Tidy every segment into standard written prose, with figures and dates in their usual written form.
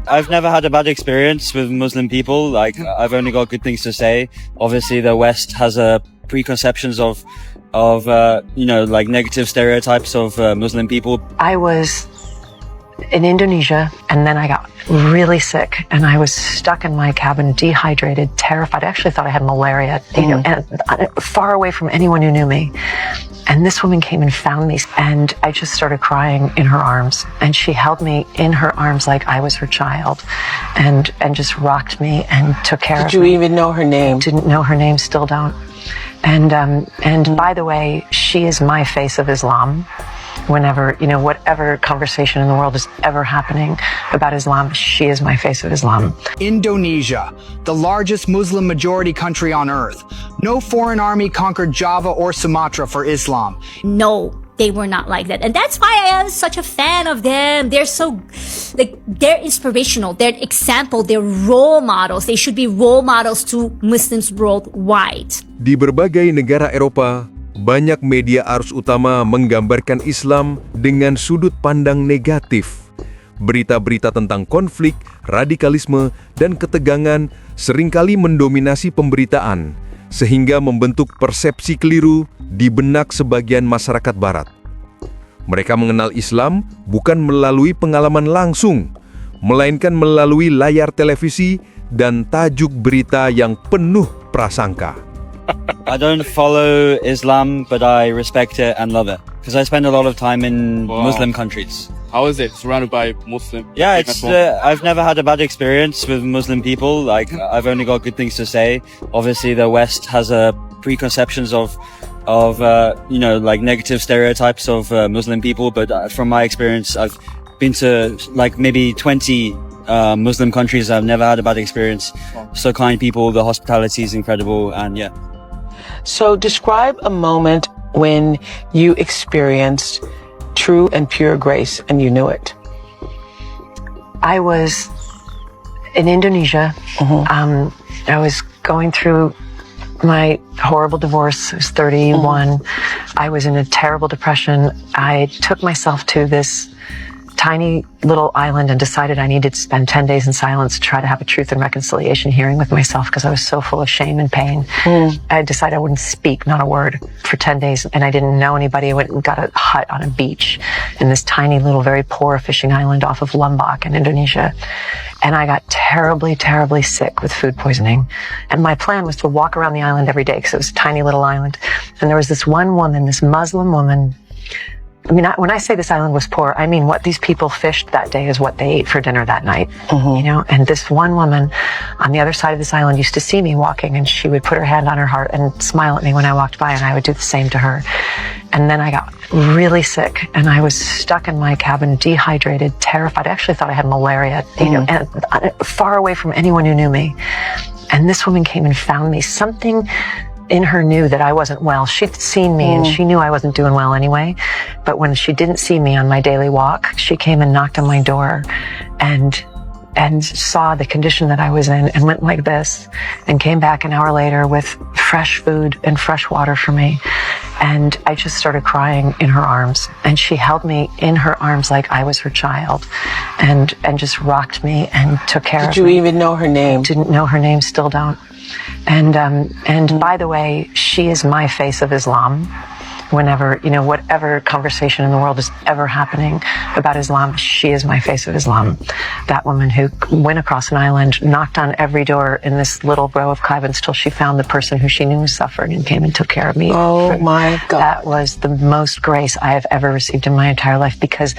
I've never had a bad experience with Muslim people. Like, I've only got good things to say. Obviously, the West has preconceptions of like negative stereotypes of Muslim people. I was in Indonesia, and then I got really sick, and I was stuck in my cabin, dehydrated, terrified. I actually thought I had malaria, and far away from anyone who knew me. And this woman came and found me, and I just started crying in her arms. And she held me in her arms like I was her child, and just rocked me and took care of me. Did you even know her name? Didn't know her name, still don't. And by the way, she is my face of Islam. Whenever, whatever conversation in the world is ever happening about Islam, she is my face of Islam. Indonesia, the largest Muslim majority country on earth. No foreign army conquered Java or Sumatra for Islam. No, they were not like that. And that's why I am such a fan of them. They're so, they're inspirational. They're example. They're role models. They should be role models to Muslims worldwide. Di berbagai negara Eropa, banyak media arus utama menggambarkan Islam dengan sudut pandang negatif. Berita-berita tentang konflik, radikalisme, dan ketegangan seringkali mendominasi pemberitaan, sehingga membentuk persepsi keliru di benak sebagian masyarakat Barat. Mereka mengenal Islam bukan melalui pengalaman langsung, melainkan melalui layar televisi dan tajuk berita yang penuh prasangka. I don't follow Islam, but I respect it and love it because I spend a lot of time in Muslim countries. How is it surrounded by Muslim? Yeah, I've never had a bad experience with Muslim people. Like, I've only got good things to say. Obviously, the West has preconceptions of like negative stereotypes of Muslim people. But from my experience, I've been to like maybe 20 Muslim countries. I've never had a bad experience. So kind people, the hospitality is incredible, and yeah. So describe a moment when you experienced true and pure grace and you knew it. I was in Indonesia. I was going through my horrible divorce. I was 31. I was in a terrible depression. I took myself to this tiny little island and decided I needed to spend 10 days in silence to try to have a truth and reconciliation hearing with myself because I was so full of shame and pain. I decided I wouldn't speak, not a word, for 10 days, and I didn't know anybody. I went and got a hut on a beach in this tiny little, very poor fishing island off of Lombok in Indonesia. And I got terribly, terribly sick with food poisoning. And my plan was to walk around the island every day because it was a tiny little island. And there was this one woman, this Muslim woman. I mean, when I say this island was poor, I mean what these people fished that day is what they ate for dinner that night, And this one woman on the other side of this island used to see me walking, and she would put her hand on her heart and smile at me when I walked by, and I would do the same to her. And then I got really sick, and I was stuck in my cabin, dehydrated, terrified. I actually thought I had malaria, and far away from anyone who knew me. And this woman came and found me. Something in her knew that I wasn't well. She'd seen me and she knew I wasn't doing well anyway. But when she didn't see me on my daily walk, she came and knocked on my door and saw the condition that I was in and went like this and came back an hour later with fresh food and fresh water for me. And I just started crying in her arms, and she held me in her arms like I was her child and just rocked me and took care of me. Did you even know her name? Didn't know her name, still don't. And by the way, she is my face of Islam. Whenever, whatever conversation in the world is ever happening about Islam, she is my face of Islam. That woman who went across an island, knocked on every door in this little row of cabins till she found the person who she knew was suffering and came and took care of me. Oh my God. That was the most grace I have ever received in my entire life, because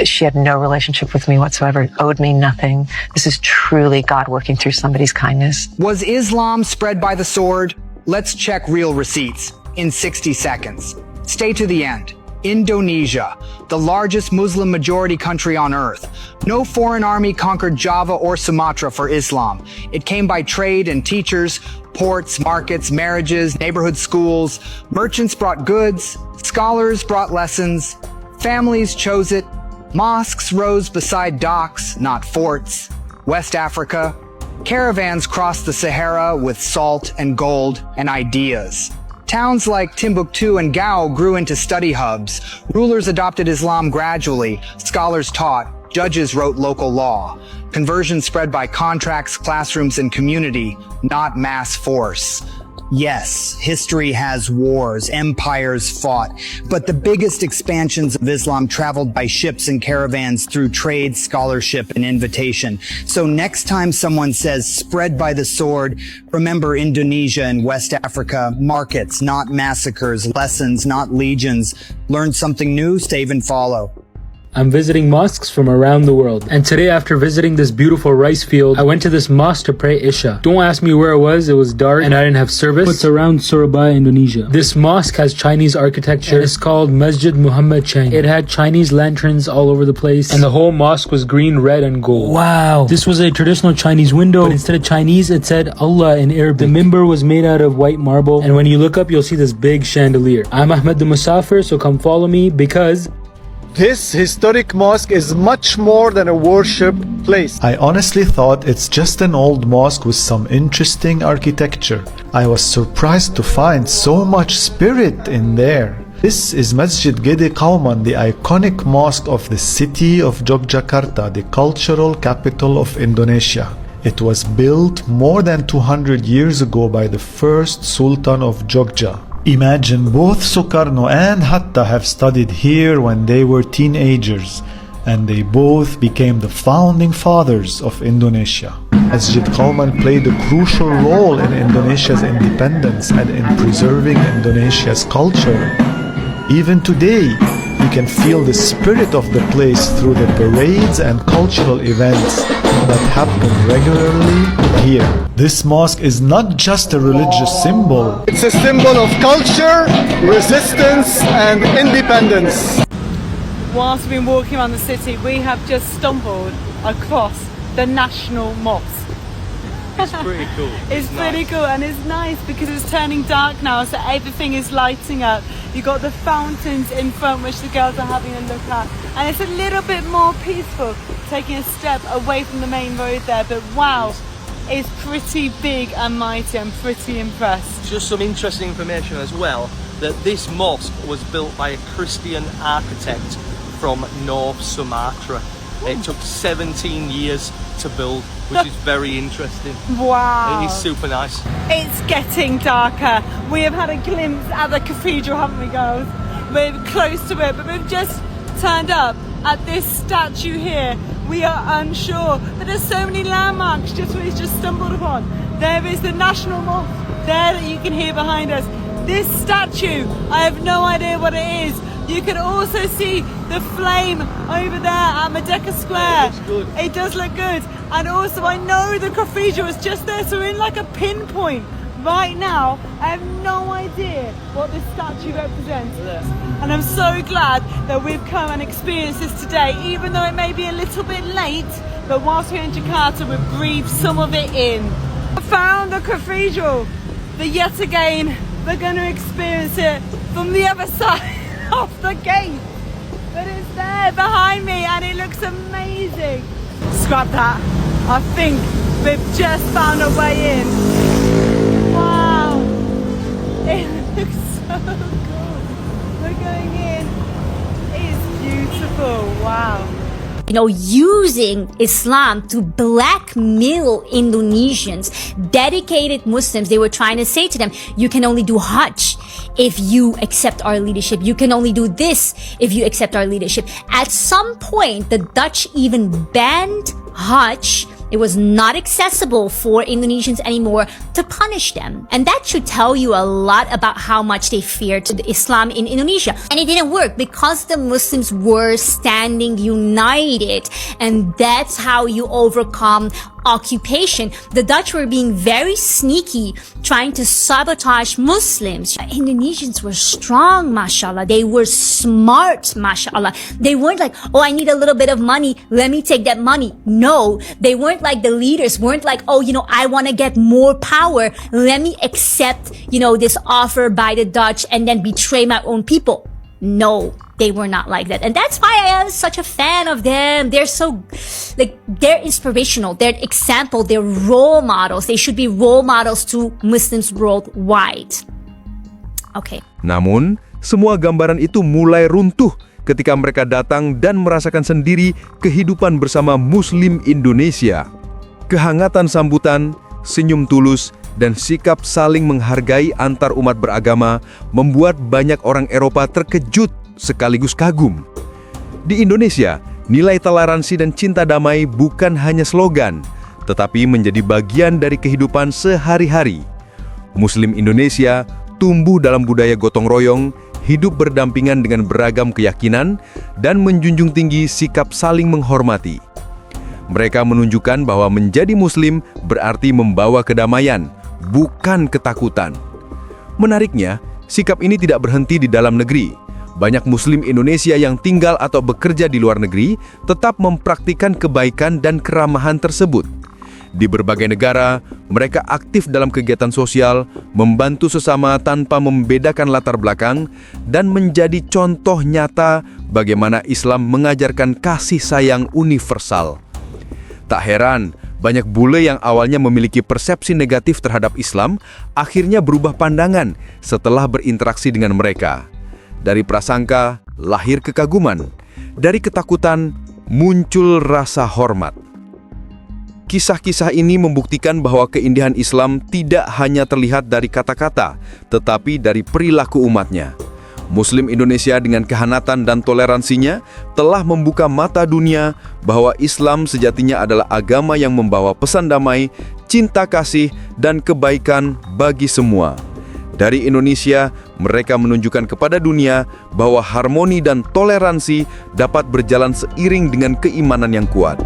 she had no relationship with me whatsoever, owed me nothing. This is truly God working through somebody's kindness. Was Islam spread by the sword? Let's check real receipts in 60 seconds. Stay to the end. Indonesia, the largest Muslim majority country on earth. No foreign army conquered Java or Sumatra for Islam. It came by trade and teachers, ports, markets, marriages, neighborhood schools. Merchants brought goods, scholars brought lessons, families chose it. Mosques rose beside docks, not forts. West Africa, caravans crossed the Sahara with salt and gold and ideas. Towns like Timbuktu and Gao grew into study hubs. Rulers adopted Islam gradually. Scholars taught. Judges wrote local law. Conversion spread by contracts, classrooms, and community, not mass force. Yes, history has wars, empires fought, but the biggest expansions of Islam traveled by ships and caravans through trade, scholarship, and invitation. So next time someone says spread by the sword, remember Indonesia and West Africa, markets, not massacres, lessons, not legions. Learn something new, save and follow. I'm visiting mosques from around the world, and today after visiting this beautiful rice field, I went to this mosque to pray Isha. Don't ask me where it was dark and I didn't have service, but it's around Surabaya, Indonesia. This mosque has Chinese architecture. It's called Masjid Muhammad Chang. It had Chinese lanterns all over the place, and the whole mosque was green, red, and gold. Wow! This was a traditional Chinese window, but instead of Chinese, it said Allah in Arabic. The mimbar was made out of white marble, and when you look up, you'll see this big chandelier. I'm Ahmed the Musafir, so come follow me, because this historic mosque is much more than a worship place. I honestly thought it's just an old mosque with some interesting architecture. I was surprised to find so much spirit in there. This is Masjid Gede Kauman, the iconic mosque of the city of Yogyakarta, the cultural capital of Indonesia. It was built more than 200 years ago by the first Sultan of Jogja. Imagine both Sukarno and Hatta have studied here when they were teenagers, and they both became the founding fathers of Indonesia. Masjid Kauman played a crucial role in Indonesia's independence and in preserving Indonesia's culture. Even today, you can feel the spirit of the place through the parades and cultural events that happen regularly here. This mosque is not just a religious symbol. It's a symbol of culture, resistance, and independence. Whilst we've been walking around the city, we have just stumbled across the National Mosque. It's pretty cool. It's pretty cool, and it's nice because it's turning dark now, so everything is lighting up. You've got the fountains in front, which the girls are having a look at, and it's a little bit more peaceful, taking a step away from the main road there, but wow, it's pretty big and mighty. I'm pretty impressed. Just some interesting information as well, that this mosque was built by a Christian architect from North Sumatra. It took 17 years to build, which is very interesting. Wow. It is super nice. It's getting darker. We have had a glimpse at the cathedral, haven't we, girls? We're close to it, but we've just turned up at this statue here. We are unsure, but there's so many landmarks we've just stumbled upon. There is the National Mosque there that you can hear behind us. This statue, I have no idea what it is. You can also see the flame over there at Merdeka Square. It does look good. And also I know the cathedral is just there, so we're in like a pinpoint. Right now, I have no idea what this statue represents. And I'm so glad that we've come and experienced this today, even though it may be a little bit late, but whilst we're in Jakarta, we've breathed some of it in. I found the cathedral, but yet again, we're going to experience it from the other side of the gate. But it's there behind me and it looks amazing. Scrap that. I think we've just found a way in. Wow. It looks so good. We're going in. It's beautiful. Wow. You know, using Islam to blackmail Indonesians, dedicated Muslims. They were trying to say to them, you can only do Hajj if you accept our leadership. You can only do this if you accept our leadership. At some point, the Dutch even banned Hajj. It was not accessible for Indonesians anymore to punish them. And that should tell you a lot about how much they feared Islam in Indonesia. And it didn't work because the Muslims were standing united. And that's how you overcome occupation. The Dutch were being very sneaky, trying to sabotage Muslims. Indonesians were strong, mashallah. They were smart, mashallah. They weren't like, oh, I need a little bit of money, let me take that money. No, they weren't like the leaders, weren't like, oh, I want to get more power, let me accept, this offer by the Dutch and then betray my own people. No, they were not like that. And that's why I am such a fan of them. They're so, they're inspirational. They're an example. They're role models. They should be role models to Muslims worldwide. Okay. Namun, semua gambaran itu mulai runtuh ketika mereka datang dan merasakan sendiri kehidupan bersama Muslim Indonesia. Kehangatan sambutan, senyum tulus, dan sikap saling menghargai antar umat beragama membuat banyak orang Eropa terkejut sekaligus kagum. Di Indonesia, nilai toleransi dan cinta damai bukan hanya slogan, tetapi menjadi bagian dari kehidupan sehari-hari. Muslim Indonesia tumbuh dalam budaya gotong royong, hidup berdampingan dengan beragam keyakinan, dan menjunjung tinggi sikap saling menghormati. Mereka menunjukkan bahwa menjadi Muslim berarti membawa kedamaian, bukan ketakutan. Menariknya, sikap ini tidak berhenti di dalam negeri. Banyak Muslim Indonesia yang tinggal atau bekerja di luar negeri tetap mempraktikkan kebaikan dan keramahan tersebut. Di berbagai negara, mereka aktif dalam kegiatan sosial, membantu sesama tanpa membedakan latar belakang, dan menjadi contoh nyata bagaimana Islam mengajarkan kasih sayang universal. Tak heran, banyak bule yang awalnya memiliki persepsi negatif terhadap Islam, akhirnya berubah pandangan setelah berinteraksi dengan mereka. Dari prasangka, lahir kekaguman. Dari ketakutan, muncul rasa hormat. Kisah-kisah ini membuktikan bahwa keindahan Islam tidak hanya terlihat dari kata-kata, tetapi dari perilaku umatnya. Muslim Indonesia dengan kehanatan dan toleransinya telah membuka mata dunia bahwa Islam sejatinya adalah agama yang membawa pesan damai, cinta kasih, dan kebaikan bagi semua. Dari Indonesia, mereka menunjukkan kepada dunia bahwa harmoni dan toleransi dapat berjalan seiring dengan keimanan yang kuat.